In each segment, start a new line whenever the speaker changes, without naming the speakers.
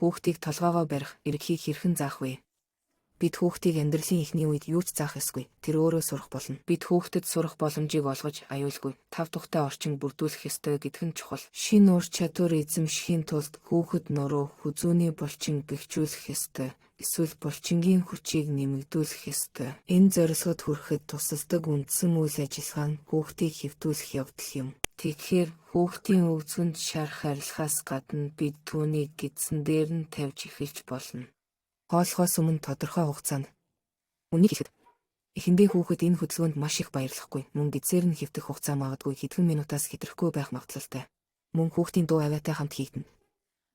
Хүүхдийг толгоогоо барих, эргэхийг хэрхэн заах вэ? Бид хүүхдийг амьдралын эхний үед юу ч заах ёсгүй. Тэр өөрөө сурах болно. Бид хүүхдэд сурах боломжийг олгож аюулгүй. Тав тухтай орчин бүрдүүлэх ёстой гэдг нь чухал. Шинэ ур чадвар эзэмшихийн тулд хүүхэд нуруу хүзүүний булчин бэхжүүлэх ёстой. Эсвэл булчингийн хүчийг нэмэгдүүлэх ёстой. Энэ зорилгод хүрэхэд тусалдаг үндсэн үйл ажиллагаа нь хүүхдийг хэвтүүлэх явдал юм. Тэгэхээр хүүхдийн өвзгөнд шарах арилгахаас гадна бид түүнийг гидсэн дээр нь тавьж эхэлж болно. Хооллохоос өмнө тодорхой хугацаанд. Үнийг хэлэхэд эхэндээ хүүхэд энэ хөдөлгөөнд маш их баярлахгүй. Мөн гидсээр нь хэвтэх хугацаа магадгүй хэдхэн минутаас хэтрэхгүй байх магадлалтай. Мөн хүүхдийн дуу авиатай хамт хийгдэнэ.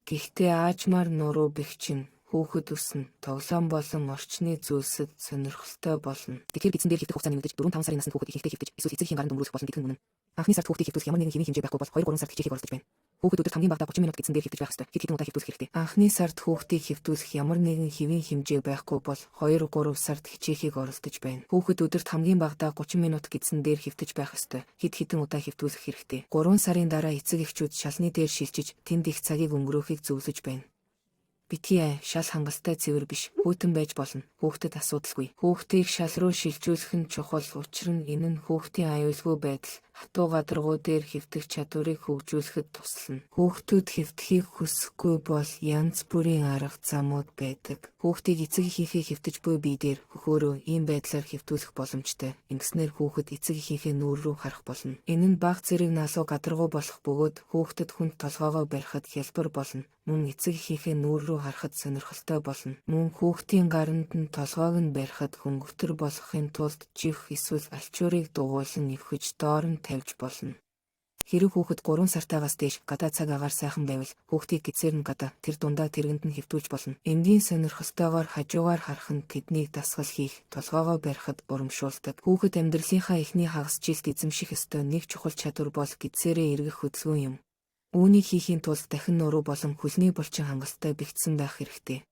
Гэхдээ аажмаар нуруу бэхжин, хүүхэд өснө, тоглоом болон орчны зүйлсэд сонирхолтой болно. Тэгэхээр гидсэн дээр хэвтэх хугацаа нэмэгдэж 4-5 сарын насны хүүхэд ихэнхдээ хэвтэж эсвэл эцэг эхийн гаранд өнгөрүүлэх болно гэдг нь үнэн. Анхны сард хүүхдийг хэвтүүлэх ямар нэгэн хэвийн хэмжээ байхгүй бол 2-3 сард хичээхийг оролдож байна. Хүүхэд өдөрт хамгийн багадаа 30 минут гидсэн дээр хэвтэж байх ёстой. Хэд хэдэн удаа хэвтүүлэх хэрэгтэй. Анхны сард хүүхдийг хэвтүүлэх ямар нэгэн хэвийн хэмжээ байхгүй бол 2-3 сард хичээхийг оролдож байна. Хүүхэд өдөрт хамгийн багадаа 30 минут гидсэн дээр хэвтэж байх ёстой. Хэд хэдэн удаа хэвтүүлэх хэрэгтэй. 3 сарын дараа эцэг эхчүүд шалны дээр шилжиж тэнд их цагийг өнгөрөөхийг зөвлөж байна. Битгий шал хангалттай цэвэр биш, хүйтэн байж болно. Хүүхдэд асуудалгүй. Хүүхдийг шал руу шилжүүлэх нь чухал. Учир нь энэ нь хүүхдийн аюулгүй байдал, хатуу гадаргуу дээр хэвтэх чадварыг хөгжүүлэхэд туслана. Хүүхдүүд хэвтэхийг хүсэхгүй бол янз бүрийн арга замууд байдаг. Хүүхдийг эцэг эхийнхээ хэвтэж буй бие дээр хөхөөрөө ийм байдлаар хэвтүүлэх боломжтой. Ингэснээр хүүхэд эцэг эхийнхээ нүүр рүү харах болно. Энэ нь бага зэрэг налуу гадаргуу болох бөгөөд хүүхдэд хүнд толгоогоо барихад хялбар болно. Мөн эцэг эхийнхээ нүүр рүү харахад сонирхолтой болно. Мөн хүүхдийн гаранд нь толгоог нь барихад хөнгөвтөр болохын тулд чих эсвэл алчуурыг дугуйлан нэвхэж доор нь тавьж болно. Хэрэв хүүхэд 3 сартаагаас дээш гадаа цаг агаар сайхан байвал хүүхдийг гидсээр нь гадаа тэр дундаа тэргэнд нь хэвтүүлж болно. Энгийн сонирхолтойгоор хажуугаар харах нь тэднийг дасгал хийх, толгоогоо барихад урамшуулдаг. Хүүхэд амьдралынхаа эхний хагас жилд эзэмших ёстой нэг чухал чадвар бол гидсээрээ эргэх хөдөлгөөн юм. Үүнийг хийхийн тулд дахин нуруу болон хөлний булчин хангалттай бэхжсэн байх хэрэгтэй.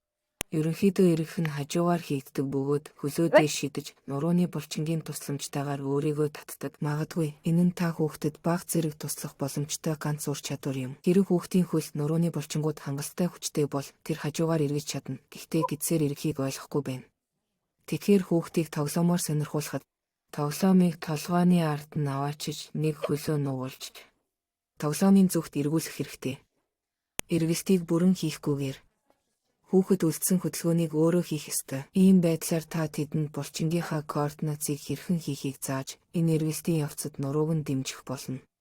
Ерөнхийдөө эргэх нь хажуугаар хийгддэг бөгөөд хөлөөдөө шидэж нурууны булчингийн тусламжтайгаар өөрийгөө татдаг. Магадгүй энэ нь та хүүхдэд бага зэрэг туслах боломжтой ганц ур чадвар юм. Хэрэв хүүхдийн хөл нурууны булчингууд хангалттай хүчтэй бол тэр хажуугаар эргэж чадна. Гэхдээ гидсээр эргэхийг ойлгохгүй байна. Тэгэхээр хүүхдийг тоглоомоор сонирхуулахад тоглоомыг толгойн ард нь аваачиж нэг хөлөө нугуулж тоглоомын зүгт эргүүлэх хэрэгтэй. Эргэлтийг бүрэн хийхгүйгээр хүүхэд үлдсэн хөдөлгөөнийг өөрөө хийх ёстой. Ийм байдлаар та тэдэнд булчингийнхаа координатыг хэрхэн хийхийг зааж, энэ эргэлтийн явцад нурууг нь дэмжих болно.